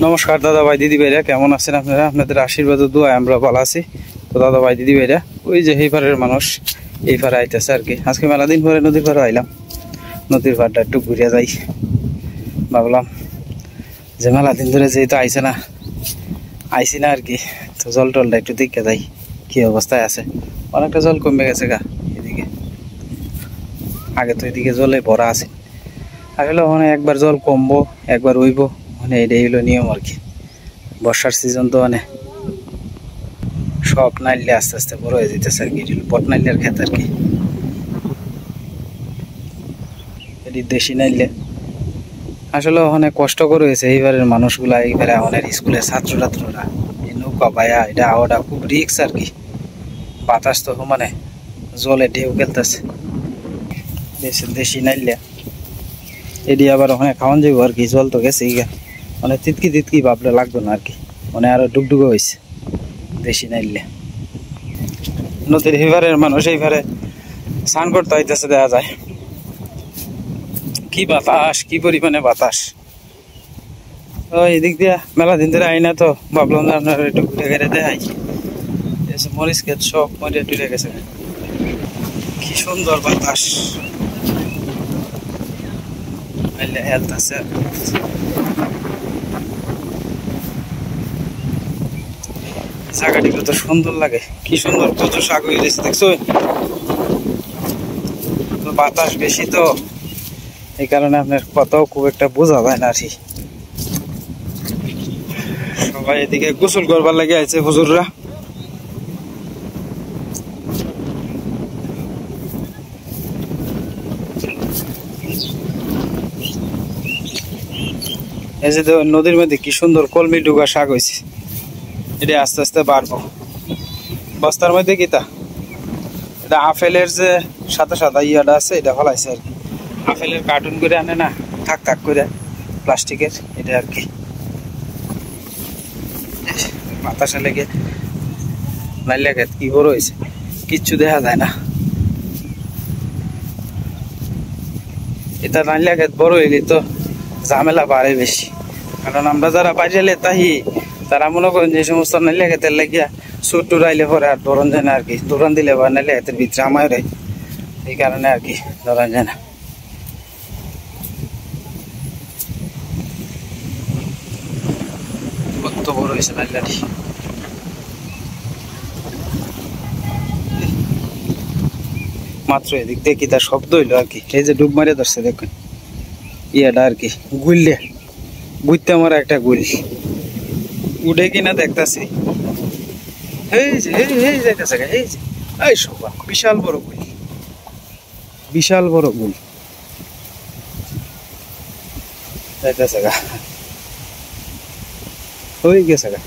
নমস্কার দাদা ভাই দিদি ভাইরা, কেমন আছেন আপনারা? আপনাদের আশীর্বাদ ও দোয়ায় আমরা ভালো আছি। তো দাদা ভাই দিদি ভাইরা, ওই যে এই পারের মানুষ এই পারে আইতেছে আর কি। আজকে মেলা দিন পরে নদীর পাড়ে আইলাম, নদীর পাড়টা একটু ঘুরিয়া যাই ভাবলাম। যে মেলা দিন ধরে যেহেতু আইসি না আর কি, তো জল টলটা একটু দেখে যাই কি অবস্থায় আছে। অনেকটা জল কমে গেছে গা এদিকে, আগে তো এদিকে জলে ভরা আছে। আসলে ওখানে একবার জল কমবো একবার উইব, মানে এটাই হলো নিয়ম আর কি। বর্ষার সিজন তো মানে সব নাইলে আস্তে আস্তে বড় হয়ে যেতেছে আর কি। পট নাইলের ক্ষেত আর কি, এটি দেশি নাইলে। আসলে ওখানে কষ্ট করে হয়েছে এইবারের মানুষগুলা, এইবারে আমাদের স্কুলের ছাত্ররা এই নৌকা পায়া এটা ওটা খুব রিক্স আর কি। বাতাস তো মানে জলে ঢেউ খেলতেছে, দেশি নাইলে এটি আবার ওখানে খাওয়ান যাবো আর কি। জল তো গেছে ইগা, মানে তিতকি ভাবলে লাগবে না আর কি, মানে আরো ডুগডুগে হয়েছে দেশি নাইলে। নদীর এবারের মানুষ এইবারে স্নান করতে হইতেছে, দেখা যায় কি বাতাস, কি পরিমাণে বাতাস। এদিক দিয়া মেলা দিন ধরে আই না, তো ভাবলাম যে আপনার একটু ঘুরে ঘুরে দেখাই। মরিচ ক্ষেত সব মরিয়া টুরে গেছে, কি সুন্দর বাতাস হেলথ আছে। জায়গাটি কত সুন্দর লাগে, কি সুন্দর কত শাক হয়ে গেছে দেখছো। বাতাস বেশি তো এই কারণে আপনার কথাও খুব একটা বোঝা যায় না আর কি। সবাই এদিকে গোসল করবার লাগে আছে হুজুররা। এই যে নদীর মধ্যে কি সুন্দর কলমি ডুগা শাক হয়েছে, এটা আস্তে আস্তে বাড়বো। বস্তার মধ্যে কিতা এটা আপেলের যে সাদা সাদা ইয়াটা আছে এটা ফলাইছে আর কি। আপেলের কার্টুন করে আনে না, থাক করে প্লাস্টিকের, এটা আর কি। বাতাসে লেগে নাইলে ক্ষেত কি বড় হয়েছে, কিচ্ছু দেখা যায় না। এটা নাইলে ক্ষেত বড় হইলে তো ঝামেলা বাড়ে বেশি, কারণ আমরা যারা বাইরে তাহি তারা মনে করেন যে সমস্ত নাইলে ক্ষেতের লাগিয়া সুর টুর আইলে পরে আর ধরন যায় না আর কি। ধরন দিলে বা নাইলে ক্ষেতের ভিতরে আমায় রে, এই কারণে আর কি ধরন যায় না। কত বড় হয়েছে নাইলাটি, মাত্র এদিক দেখি তার শব্দ হইলো আর কি। এই যে ডুব মারে ধরছে দেখুন ইয়াটা আর কি, বুঝতে আমার একটা গুল উঠে কিনা দেখতেছি। এই যে যাইতেছে, এই যে এই শোভা বিশাল বড় গুল যাইতেছে গা, হয়ে গেছে গা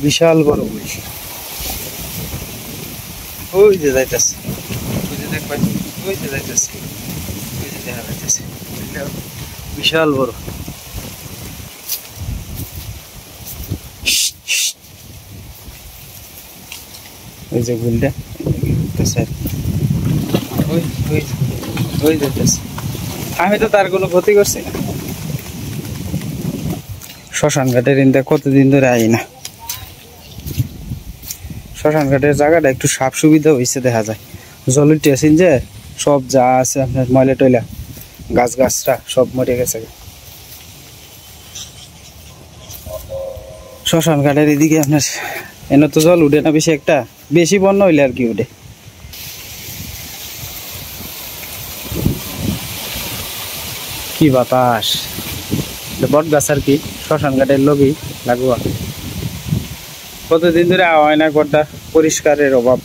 বিশাল বড় গুল। ওই যে যাইতেছে, ওই যে দেখবেন, ওই যে যাইতেছে, ওই যে দেখা যাইতেছে বিশাল বড়। ওই যে গুলটা ওই যাইতেছে, আমি তো তার কোনো ক্ষতি করছি না। শ্মশান ঘাটের ইন্দা কতদিন ধরে আই না। শ্মশান ঘাটের জায়গাটা একটু সাফ সুবিধা হয়েছে দেখা যায়। জল উঠেছেন যে সব যা আছে আপনার ময়লা টয়লা গাছরা সব মরে গেছে। শ্মশান ঘাটের এদিকে আপনার এনে তো জল উঠে না বেশি একটা, বেশি বন্যা হইলে আর কি উঠে। কি বাতাস, বট গাছ আর কি শ্মশান ঘাটের লগেই লাগোয়া। কতদিন ধরে হয় না, ঘরটা পরিষ্কারের অভাব,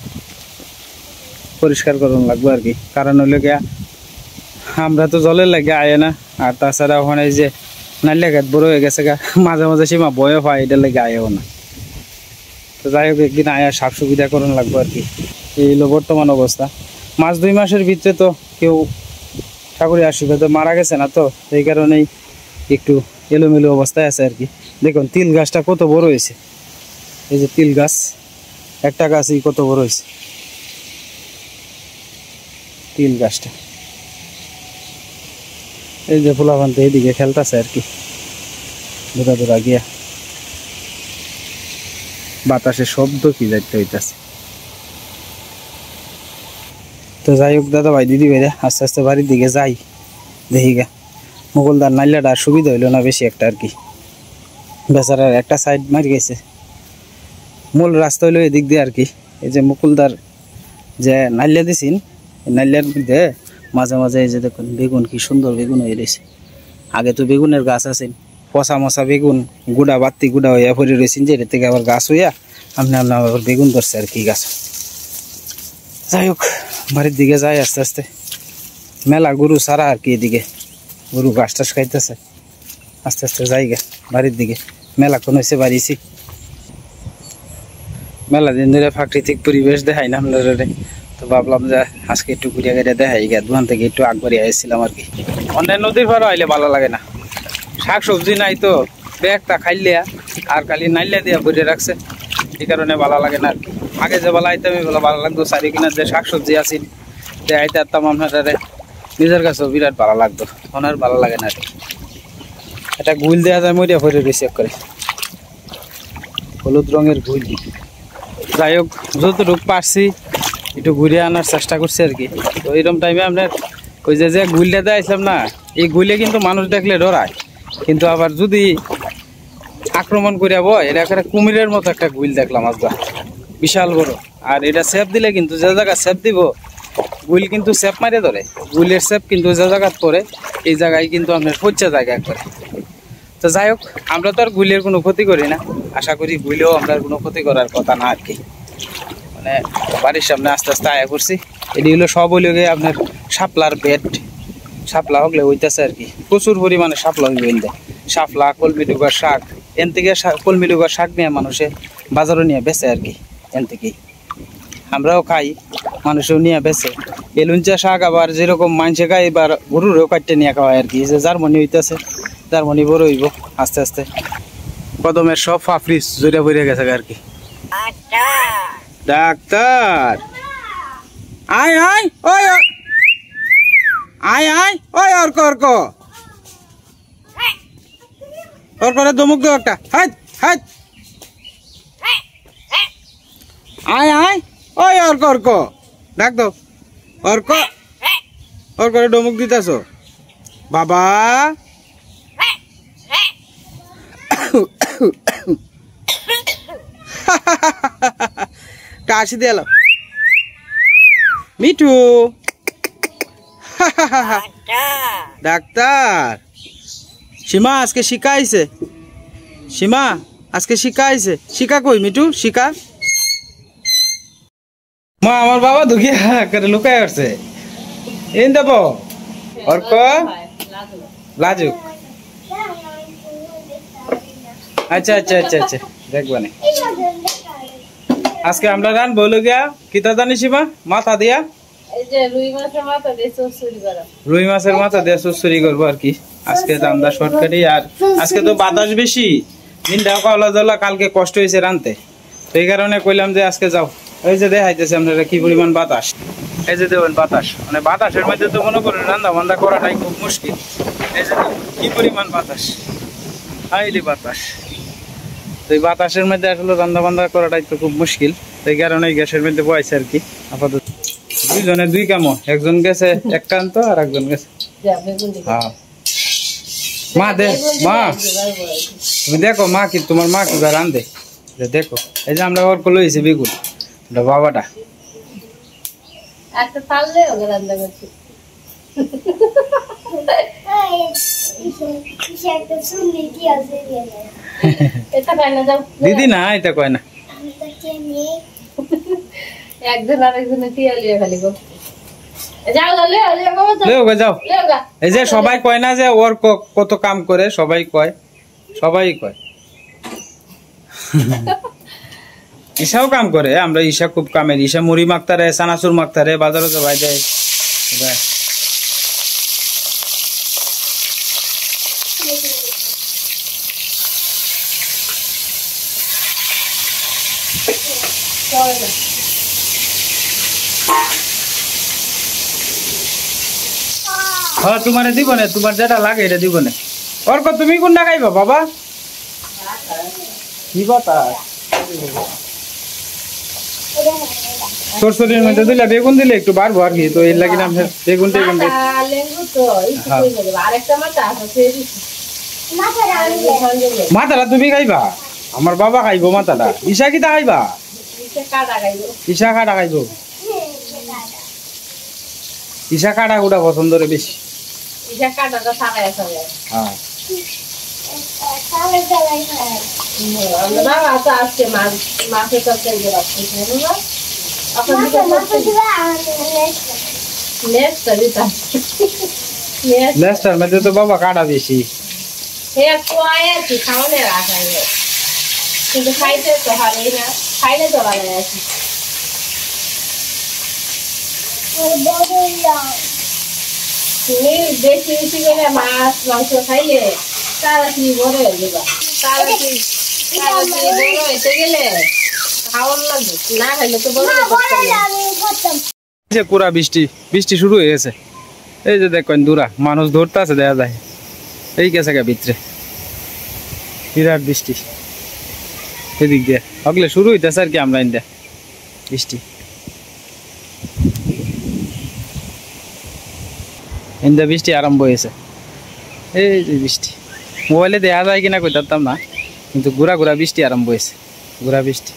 পরিষ্কার করুন লাগবে আর কি। কারণ হইলে গিয়া আমরা তো জলের লাগে আয় না, আর তাছাড়া ওখানে যে নাইলে ঘাট বড় হয়ে গেছে গা, মাঝে মাঝে সীমা বয়ে পায়, এটার লাগে আয়ও না। তো যাই হোক একদিন আয়া সাফ সুবিধা করুন লাগবে আর কি। এই হলো বর্তমান অবস্থা। 2 মাসের ভিতরে তো কেউ ঠাকুরের আশীর্বাদে মারা গেছে না, তো এই কারণেই একটু এলোমেলো অবস্থায় আছে আর কি। দেখুন তিল গাছটা কত বড় হয়েছে, এই যে তিল গাছ, একটা গাছই কত বড় হয়েছে তিল গাছটা। এই যে পোলাপান তো এইদিকে খেলতেছে আর কি। দূরা দূরা গিয়া বাতাসের শব্দ কি যাইতে হইতাছে। তো যাই হোক দাদা ভাই দিদি ভাইরা আস্তে আস্তে বাড়ির দিকে যাই। দেখি গা মুকুলদার নাইলাটা আর সুবিধা হইলো না বেশি একটা আর কি, বেচারার একটা সাইড মারি গেছে। মূল রাস্তা হইলো এদিক দিয়ে আর কি। এই যে মুকুলদার যে নাইলা দিছিন, নাইলার মধ্যে মাঝে মাঝে এই যে দেখুন বেগুন কি সুন্দর বেগুন হয়ে রয়েছে। আগে তো বেগুনের গাছ আছেন, পচা মশা বেগুন গুড়া বাত্তি গুড়া হইয়া পড়ে রয়েছেন, যে এটা থেকে আবার গাছ হইয়া আপনি আবার বেগুন ধরছে আর কি গাছ। যাই হোক বাড়ির দিকে যাই আস্তে আস্তে। মেলা গরু সারা আর কি, এদিকে গরু ঘাস টাস খাইতেছে। আস্তে আস্তে যাই গে বাড়ির দিকে। মেলা কোন হয়েছে বাড়িছি, মেলা দিন ধরে প্রাকৃতিক পরিবেশ দেখাই না আপনারা, তো ভাবলাম যে আজকে একটু ঘুরিয়া ঘুরিয়া দেখাই গে। দোকান থেকে একটু আগবাড়ি আসছিলাম আর কি। অন্য নদীর পাড়ও আইলে ভালো লাগে না, শাক সবজি নাই তো ব্যাগটা খাইলে আর খালি নাইলে দিয়া ভরে রাখছে, এই কারণে ভালো লাগে না আর কি। আগে যে বেলা আইতাম এগুলো ভালো লাগতো, চারি কিনার যে শাক সবজি আছিল যে আইতে আসতাম আপনারা, নিজের কাছেও বিরাট ভালো লাগতো। এখন আর ভালো লাগে না আর কি। এটা গুল দেওয়া যায় মরিয়া ভরে রয়েছে করে, হলুদ রঙের গুল। যাই হোক যতটুকু পারছি একটু ঘুরিয়ে আনার চেষ্টা করছি আর কি। তো এইরকম টাইমে আপনার ওই যে গুলটা দিয়ে আসলাম না, এই গুলে কিন্তু মানুষ দেখলে ডরায়, কিন্তু আবার যদি আক্রমণ করিয়া বয়, এটা একটা কুমিরের মতো একটা গুল দেখলাম আজবা, বিশাল বড়। আর এটা সেপ দিলে কিন্তু যে জায়গা সেপ দিব গুল কিন্তু সেপ মারিয়ে ধরে, গুলের সেপ কিন্তু যে জায়গাত পরে এই জায়গায় কিন্তু আপনার পচা জায়গা করে। তো যাই হোক আমরা তো আর গুলের কোনো ক্ষতি করি না, আশা করি গুলেও আমরা কোনো ক্ষতি করার কথা না আর কি। মানে বাড়ির সামনে আস্তে আস্তে আয়া করছি। এটি হলো সব হইল গিয়ে আপনার শাপলার বেড, শাপলা হগলে হইতেছে আর কি। প্রচুর পরিমাণে শাপলা হইবে, শাপলা কলমি ডুগার শাক, এন থেকে কলমি ডুগার শাক নিয়ে মানুষে বাজারও নিয়ে বেচে আর কি। এন থেকেই আমরাও খাই, মানুষও নিয়ে বেচে। এলুঞ্চা শাক আবার যেরকম মানুষে খাই, এবার গরুরও কাটতে নিয়ে খাওয়াই আর কি। যে জার্মানি হইতেছে, জার্মানি বড় হইব আস্তে আস্তে। কদমের সব ফাফরিস জড়িয়া পড়ে গেছে আর কি। ডাক্তার আয় আয় ওই আয় আয় ওই অর্ক অর্ক অর্করে দমুক দো একটা, হাট হাট আয় আয় ওই অর্ক অর্ক ডাক দো। অর্ক অর্করে ডমুক দিতেছ বাবা। কাশি দিয়ে এলো মিঠু। ডাক্তার সীমা আজকে শিখাইছে, সীমা আজকে শিখাইছে। শিখা কই মিঠু, শিখা। মা আমার বাবা দুঃখিয়া করে লুকাই আসছে। এই দেব অর্ক লাজুক। আচ্ছা আচ্ছা আচ্ছা আচ্ছা দেখবা না। আজকে আমরা রান বলো গিয়া কিতা জানি সীমা, মাথা দিয়া রুই মাছের মাথা দিয়ে চচ্চড়ি করবো আর কি। আজকে দামদা শর্টকাটি। আর আজকে তো বাতাস বেশি, দিনটা কলা জলা, কালকে কষ্ট হয়েছে রানতে, তো এই কারণে কইলাম যে আজকে যাও। এই যে দেখাইতেছে আপনারা কি পরিমাণ বাতাস, এই যে দেখুন বাতাস, মানে বাতাসের মধ্যে তো মনে করেন রান্না বান্না করাটাই খুব মুশকিল। এই যে কি পরিমাণ বাতাস, হাইলি বাতাস। তো এই বাতাসের মধ্যে আসলে রান্না বান্না করাটাই তো খুব মুশকিল, এই কারণে গ্যাসের মধ্যে বয়েছে আর কি। আপাতত দুইজনে দুই কামো, একজন গেছে এক কান্ত আর একজন গেছে। হ্যাঁ মা দে, মা তুমি দেখো মা কি, তোমার মা কি রান্ধে দেখো। এই যে আমরা অর্ক লইছি বেগুন, বাবাটা একটা পারলে ওকে রান্না করছি। দিদি না এটা কয় না, একজন আরেকজনের টিয়া লিয়ে খালি গো। যাও এই যে সবাই কয় না যে ওর কত কাম করে, সবাই কয়, সবাই কয়। ঈশাও কাম করে, আমরা ঈশা খুব কামের। ঈশা মুড়ি মাখতারে, চানাচুর মাখতারে, বাজারে যাবাই যায়। হ্যাঁ তোমারে দিব না, তোমার যেটা লাগে এটা দিব না। অর্ক তুমি কোনটা খাইবা বাবা? কি বাতাস সরষের মধ্যে দিলে বেগুন দিলে একটু বাড়বো আর কি তো এর লাগি না বেগুন টেগুন মাথাটা তুমি খাইবা আমার বাবা খাইবো মাথাটা ঈশা কিতা খাইবা ঈশা কাটা খাইবো ঈশা কাটা গুড়া পছন্দ রে বেশি হ্যাঁ নেস্টার মধ্যে তো বাবা কাটা বেশি কিন্তু খাইতে তো ভালোই না খাইলে তো ভালো আছে তুমি বেশি বেশি করে মাছ মাংস খাইলে তাড়াতাড়ি বড় হয়ে যাবা তাড়াতাড়ি বড় হইতে গেলে খাওয়ার লাগবে না খাইলে তো বড় যে পুরা বৃষ্টি বৃষ্টি শুরু হয়ে গেছে এই যে দেখেন দূরা মানুষ ধরতে আছে দেখা যায় এই গেছে গা ভিতরে বিরাট বৃষ্টি এদিক দিয়ে আগলে শুরু হইতেছে আর কি আমরা ইন্দা বৃষ্টি ইন্দা বৃষ্টি আরম্ভ হয়েছে এই যে বৃষ্টি মোবাইলে দেখা যায় কিনা কইতাম না কিন্তু ঘুরা ঘুরা বৃষ্টি আরম্ভ হয়েছে ঘুরা বৃষ্টি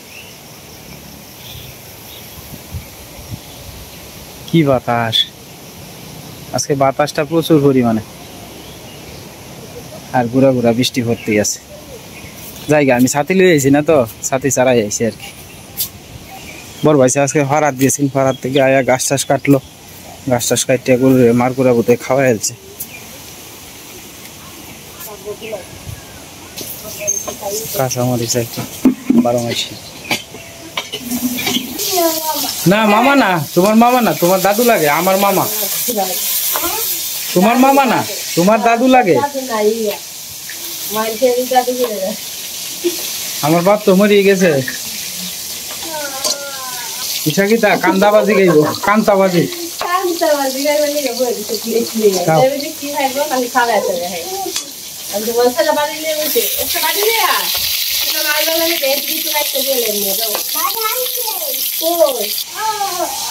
কি বাতাস আজকে বাতাসটা প্রচুর পরিমাণে আর ঘুরা ঘুরা বৃষ্টি ভর্তি আছে জায়গা আমি ছাতি লিয়ে আইছি না তো ছাতি ছাড়াই আইছি আর কি বড় ভাইছে আজকে ফারাত দিয়েছেন ফারাত থেকে আয়া গাছ টাছ কাটলো গাছ টাছ কাটিয়ে করে মার করে বোধহয় খাওয়া হয়েছে কাঁচামরিচ একটা 12 মাসি না মামা না তোমার মামা না তোমার দাদু লাগে আমার মামা তোমার মামা না তোমার দাদু লাগে আমার বাপ তো মরিয়ে গেছে ইচ্ছা কি তা কান্দাবাজি গাইব কান্তাবাজি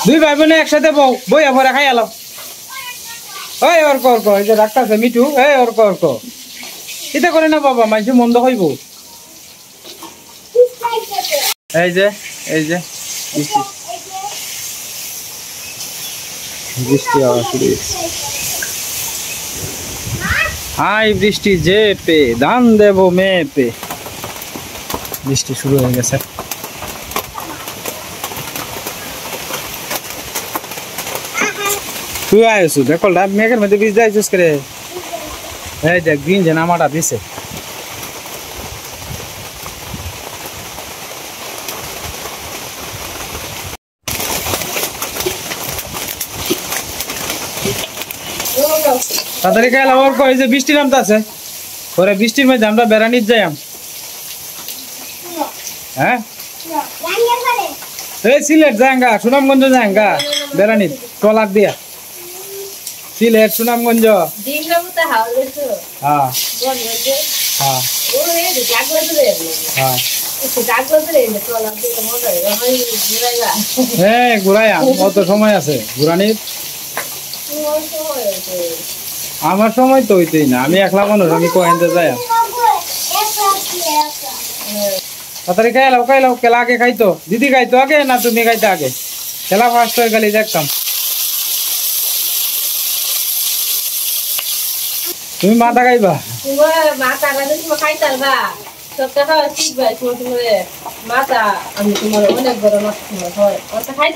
দুই ভাই বোনে একসাথে বই ভরে খাই আলো ওই অর্ক অর্ক এই যে ডাক্তার মিঠু এই অর্ক অর্ক এটা করে না বাবা মাইসু মন্দ হইব এই যে বৃষ্টি বৃষ্টি আওয়াজ শুরু হয়েছে হাই বৃষ্টি যে পে ধান দেব মেপে বৃষ্টি শুরু হয়ে গেছে তুই আইসু দেখো মেঘের মধ্যে বীজ যাইছিস করে এই দেখ দিন যে নামাটা দিছে তাড়াতাড়ি খাইলাম ওর কই যে বৃষ্টি নামতে আছে পরে বৃষ্টির মধ্যে আমরা বেড়ানির যাই হ্যাঁ এই সিলেট যাঙ্গা সুনামগঞ্জ যাঙ্গা বেড়ানির ট্রলার দিয়া সিলেট সুনামগঞ্জ হ্যাঁ হ্যাঁ হ্যাঁ ঘুরাইয়া কত সময় আছে ঘুরানির আমার সময় তো হইতেই না আমি একলা মানুষ আমি কোহেনতে যাই তাড়াতাড়ি খাইলাও খেলা আগে খাইতো দিদি খাইতো আগে না তুমি খাইতে আগে খেলা ফার্স্ট হয়ে গেলে দেখতাম তুমি মাথা খাইবা মাথা আমি তোমার অনেক বড় হয় খাই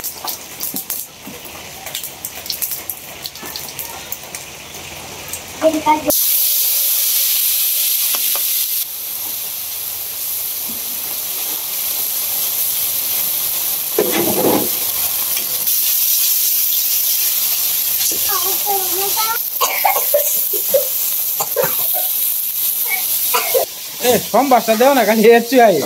সম্বাসটা দেও না খালি এসছি আই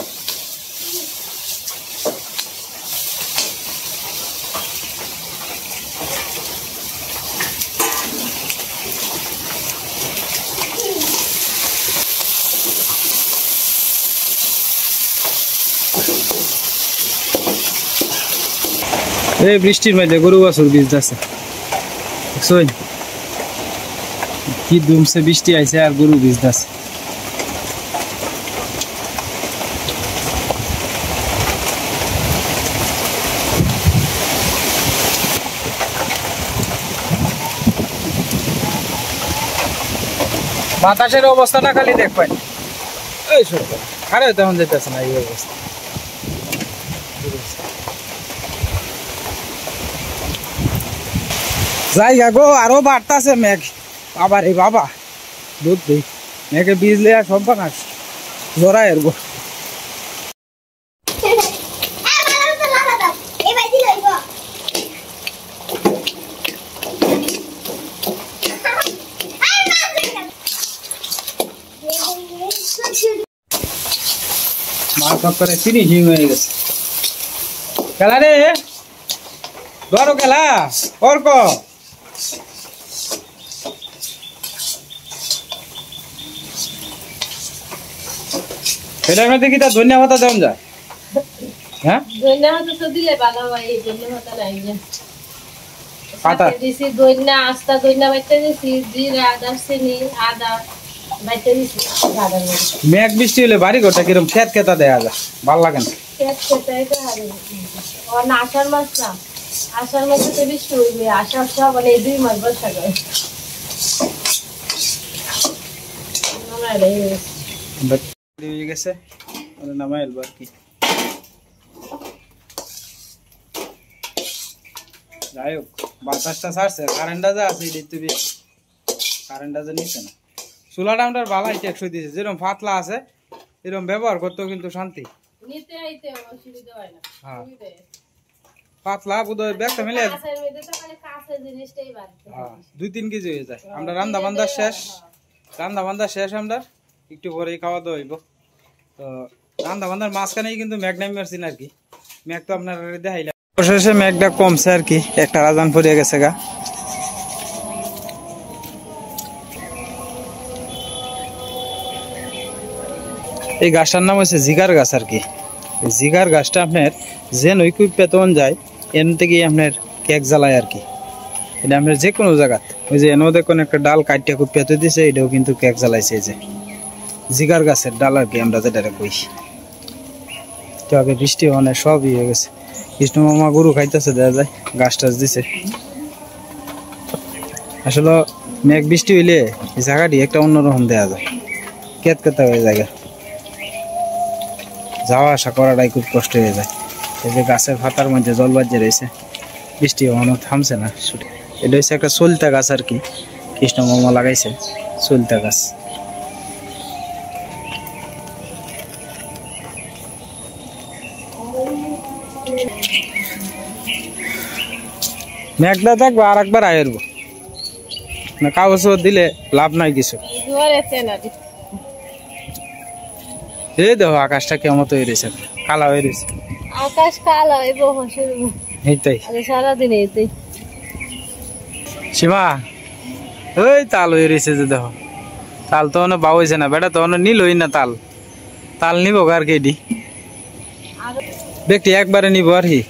এই বৃষ্টির মধ্যে গরু বাছুর ভিজতেছে দেখছই কি দুমছে বৃষ্টি আইছে আর গরু ভিজতেছে বাতাসের অবস্থাটা খালি দেখবেন এই সরকার আরে তেমন যেতেছে না এই অবস্থা জায়গা গো আরো বাড়তাছে মেঘ আবার এই বাবা দুধ দেই মেঘে বিজলে আর সব বানাস জোড়া এর গো মার করে ফিনিশিং হয়ে গেছে খেলা রে ধরো খেলা অর্ক এটার মধ্যে কি তার ধন্যবাদ দেওয়া যায় হ্যাঁ ধন্যবাদ তো দিলে ভালো হয় এই ধন্যবাদ নাই যে পাতা দিছি দইনা আস্তা দইনা বাইতে দিছি জিরা দারচিনি আদা বাইতে দিছি গাদার মধ্যে মেঘ বৃষ্টি হলে বাড়ি ঘরটা কিরকম খেত খেতা দেয়া যায় ভালো লাগে না খেত খেতাই তো হারে ও না আষাঢ় মাস না আষাঢ় মাসে তো বৃষ্টি হইবে আষাঢ় শ্রাবণ এই 2 মাস বর্ষা করে আমরা রে হয়ে গেছে ওরে নামাই এলবার কি যাই হোক বাতাসটা ছাড়ছে কারেন্টটা যা আছে এটাই তো বেশি কারেন্টটা যা নিচ্ছে না চুলাটা আমরা ভালোই টেকসই দিয়েছে যেরকম পাতলা আছে এরকম ব্যবহার করতেও কিন্তু শান্তি নিতে আইতে অসুবিধা হয় না হ্যাঁ সুবিধা পাতলা বুধই ব্যাগটা মিলে কাছের মধ্যে তো মানে কাছে জিনিসটাই বাড়তে হ্যাঁ 2-3 কেজি হয়ে যায় আমরা রান্না বান্না শেষ আমরা একটু পরেই খাওয়া দাওয়া হইব তো রান্না বান্নার মাঝখানেই কিন্তু মেঘ নামি মারছি আর কি মেঘ তো আপনার দেখাইলাম অবশেষে মেঘটা কমছে আর কি একটা রাজান পড়ে গেছে গা এই গাছটার নাম হচ্ছে জিগার গাছ আর কি জিগার গাছটা আপনার যে নৈকুপ পেতন যায় এর থেকে আপনার কেক জ্বালায় আর কি এটা আপনার যে কোনো জায়গাত ওই যে এনে দেখুন একটা ডাল কাটিয়া খুব পেতে দিছে এটাও কিন্তু কেক জ্বালাইছে এই যে জিগার গাছের ডাল আর কি আমরা যেটা কই তো আগে বৃষ্টি মানে সবই হয়ে গেছে কৃষ্ণ মামা গরু খাইতেছে দেখা যায় গাছ টাছ দিছে আসলে মেঘ বৃষ্টি হইলে এই জায়গাটি একটা অন্যরকম দেওয়া যায় কেত কেতা হয়ে জায়গা যাওয়া আসা করাটাই খুব কষ্ট হয়ে যায় এই যে গাছের পাতার মধ্যে জল বাজে রয়েছে বৃষ্টি এখনো থামছে না এটা হচ্ছে একটা সলতা গাছ আর কি কৃষ্ণ মামা লাগাইছে সলতা গাছ মেঘটা থাকবো আর একবার আয়েরবো না কাগজ দিলে লাভ নাই কিছু এই দেখো আকাশটা কেমন হয়ে রয়েছে কালা হয়ে রয়েছে আকাশ কালো এইটাই সারাদিন এইটাই সীমা ওই তাল হয়ে রয়েছে যে দেখো তাল তো অনেক বাউ হয়েছে না বেটা তো অনেক নীল হই না তাল তাল নিব আর কেডি ব্যক্তি একবারে নিব আর কি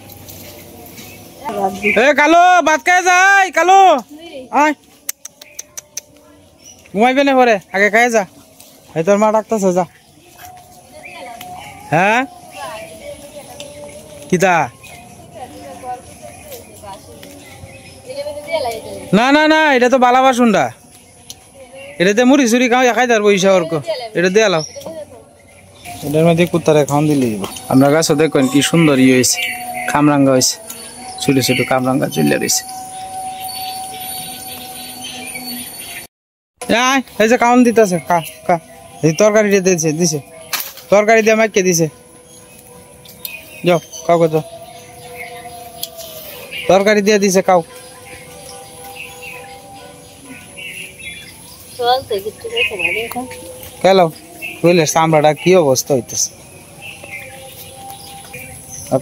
এ কালো ভাত খাই যাই কালো আয় ঘুমাইবে না পরে আগে খাই যা এই তোর মা ডাকতেছে যা হ্যাঁ কিতা না না না এটা তো বালা বাসুন্ডা এটাতে মুড়ি চুরি খাই তার পয়সা ওর এটা দিয়ে লাও এটার মধ্যে কুত্তারে খাওয়ান দিলে আমরা গাছও দেখবেন কি সুন্দর ইয়ে হয়েছে খামরাঙ্গা হয়েছে ছোট ছোট কামরাঙ্গা চলে রয়েছে এই যে খাওয়ান দিতেছে খা খা এই তরকারি দিছে তরকারি দিয়ে মাইকে দিছে যাও খাও যাও তরকারি দিয়ে দিছে খাও খেলো বুঝলে চামড়াটা কি অবস্থা হইতেছে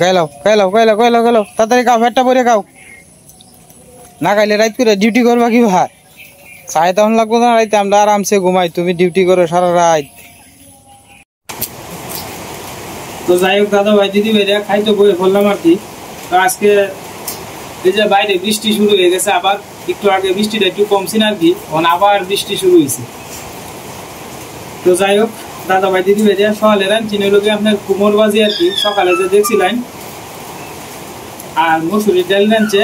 খেলো তাড়াতাড়ি খাও ফেটটা পরে খাও না খাইলে রাত করে ডিউটি করবা কি ভাই চাই তখন লাগবো না রাইতে আমরা আরামসে ঘুমাই তুমি ডিউটি করো সারা রাত তো যাই হোক দাদা ভাই দিদি ভাই খাইতে বই বললাম আর কি তো আজকে এই যে বাইরে বৃষ্টি শুরু হয়ে গেছে, আবার একটু আগে বৃষ্টিটা একটু কমছিল আর কি, এখন আবার বৃষ্টি শুরু হয়েছে। তো যাই হোক, দাদা ভাই দিদি ভাই সকালে রাঁধছি লোকে আপনার কুমোর বাজি আর কি, সকালে যে দেখছিলেন, আর মসুরির ডাল রাঁধছে,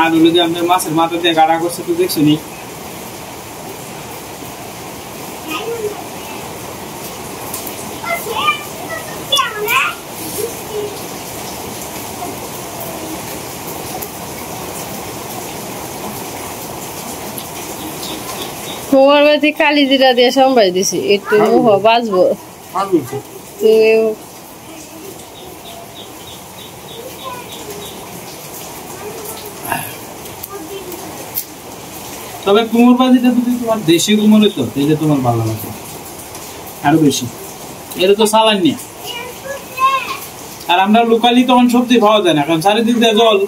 আর ওগুলো যে আপনার মাছের মাথা দিয়ে গাড়া করছে তো দেখছুনি। তোমার বাড়িতে কালি জিরা দিয়ে সম্বাই দিছি, একটু মুখ বাজবো। তবে কুমোর বাজিটা যদি তোমার দেশি কুমোর হইতো তাহলে তোমার ভালো লাগতো আরো বেশি। এটা তো সালান নিয়ে, আর আমরা লোকালি তখন সবজি পাওয়া যায় না, কারণ চারিদিক দিয়ে জল।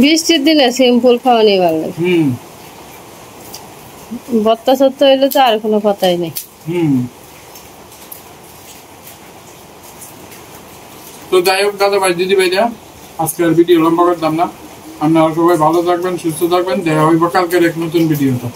বৃষ্টির দিনে সিম্পল খাওয়া নেই ভালো লাগে। ভর্তা সত্তা হইলে তো আর কোনো কথাই নেই। তো যাই হোক দাদা ভাই দিদি ভাইরা, আজকের ভিডিও লম্বা করতাম না। আপনারা সবাই ভালো থাকবেন, সুস্থ থাকবেন, দেখা হইব কালকের এক নতুন ভিডিওতে।